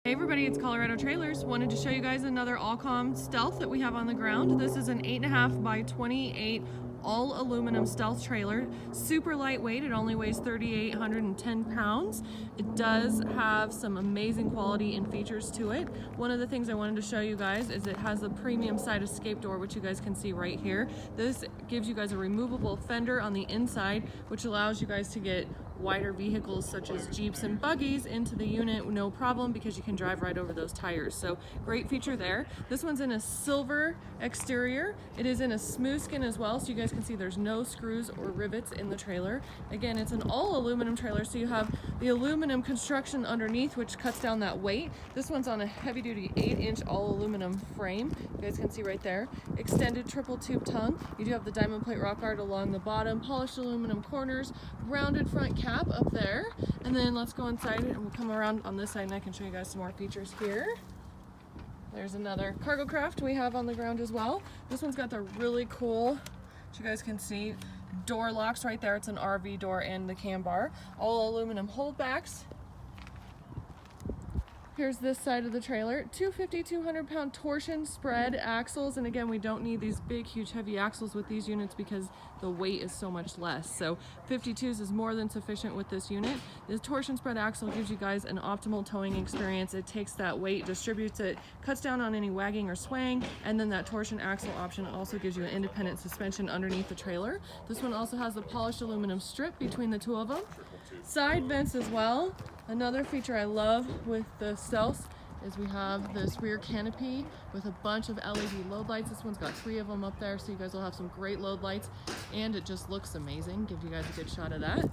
Hey everybody, it's Colorado Trailers. Wanted to show you guys another All-Com Stealth that we have on the ground. This is an 8.5 by 28 all aluminum stealth trailer. Super lightweight, it only weighs 3,810 pounds. It does have some amazing quality and features to it. One of the things I wanted to show you guys is it has a premium side escape door, which you guys can see right here. This gives you guys a removable fender on the inside, which allows you guys to get wider vehicles such as Jeeps and buggies into the unit no problem, because you can drive right over those tires. So great feature there. This one's in a silver exterior. It is in a smooth skin as well, so you guys can see there's no screws or rivets in the trailer. Again, it's an all aluminum trailer, so you have the aluminum construction underneath, which cuts down that weight. This one's on a heavy duty 8-inch all aluminum frame. You guys can see right there. Extended triple tube tongue. You do have the diamond plate rock guard along the bottom, polished aluminum corners, rounded front cap up there. And then let's go inside and we'll come around on this side and I can show you guys some more features here. There's another cargo craft we have on the ground as well. This one's got the really cool, which you guys can see, door locks right there. It's an RV door and the cam bar. All aluminum holdbacks. Here's this side of the trailer. 250, 200-pound torsion spread axles. And again, we don't need these big, huge, heavy axles with these units because the weight is so much less. So 52s is more than sufficient with this unit. This torsion spread axle gives you guys an optimal towing experience. It takes that weight, distributes it, cuts down on any wagging or swaying, and then that torsion axle option also gives you an independent suspension underneath the trailer. This one also has the polished aluminum strip between the two of them. Side vents as well. Another feature I love with the Stealths is we have this rear canopy with a bunch of LED load lights. This one's got 3 of them up there, so you guys will have some great load lights, and it just looks amazing. Give you guys a good shot of that.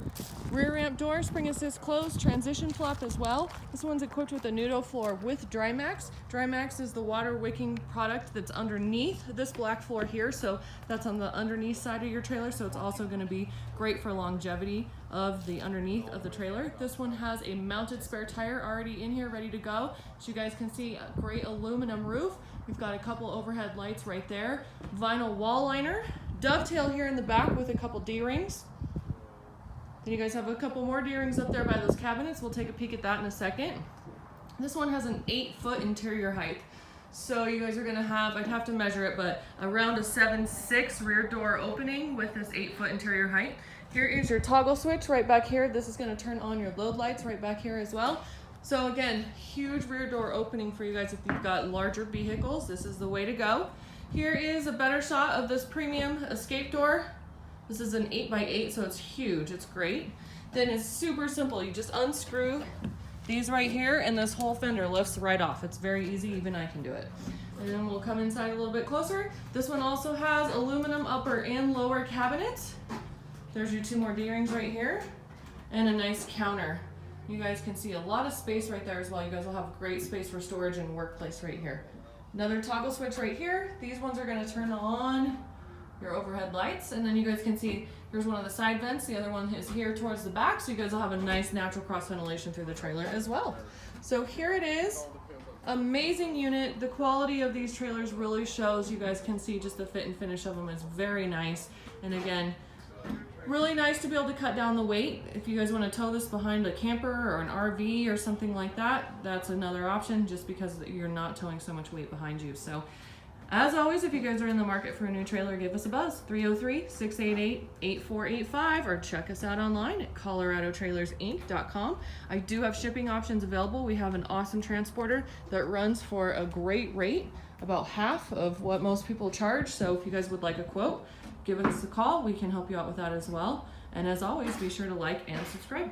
Rear ramp door, spring assist closed, transition flap as well. This one's equipped with a Nudo floor with Drymax. Drymax is the water wicking product that's underneath this black floor here, so that's on the underneath side of your trailer, so it's also going to be great for longevity of the underneath of the trailer. This one has a mounted spare tire already in here ready to go. So you guys can see a great aluminum roof. We've got a couple overhead lights right there. Vinyl wall liner. Dovetail here in the back with a couple D-rings. Then you guys have a couple more D-rings up there by those cabinets. We'll take a peek at that in a second. This one has an 8-foot interior height. So you guys are gonna have, I'd have to measure it, but around a 7.6 rear door opening with this 8-foot interior height. Here is your toggle switch right back here. This is gonna turn on your load lights right back here as well. So again, huge rear door opening for you guys if you've got larger vehicles. This is the way to go. Here is a better shot of this premium escape door. This is an 8x8, so it's huge, it's great. Then it's super simple. You just unscrew these right here and this whole fender lifts right off. It's very easy, even I can do it. And then we'll come inside a little bit closer. This one also has aluminum upper and lower cabinets. There's your 2 more D-rings right here and a nice counter. You guys can see a lot of space right there as well. You guys will have great space for storage and workplace right here. Another toggle switch right here. These ones are gonna turn on your overhead lights, and then you guys can see here's one of the side vents. The other one is here towards the back, so you guys will have a nice natural cross ventilation through the trailer as well. So here it is. Amazing unit. The quality of these trailers really shows. You guys can see just the fit and finish of them is very nice. And again, really nice to be able to cut down the weight. If you guys want to tow this behind a camper or an RV or something like that, that's another option, just because you're not towing so much weight behind you. So as always, if you guys are in the market for a new trailer, give us a buzz, 303-688-8485, or check us out online at coloradotrailersinc.com. I do have shipping options available. We have an awesome transporter that runs for a great rate, about half of what most people charge. So if you guys would like a quote, give us a call. We can help you out with that as well. And as always, be sure to like and subscribe.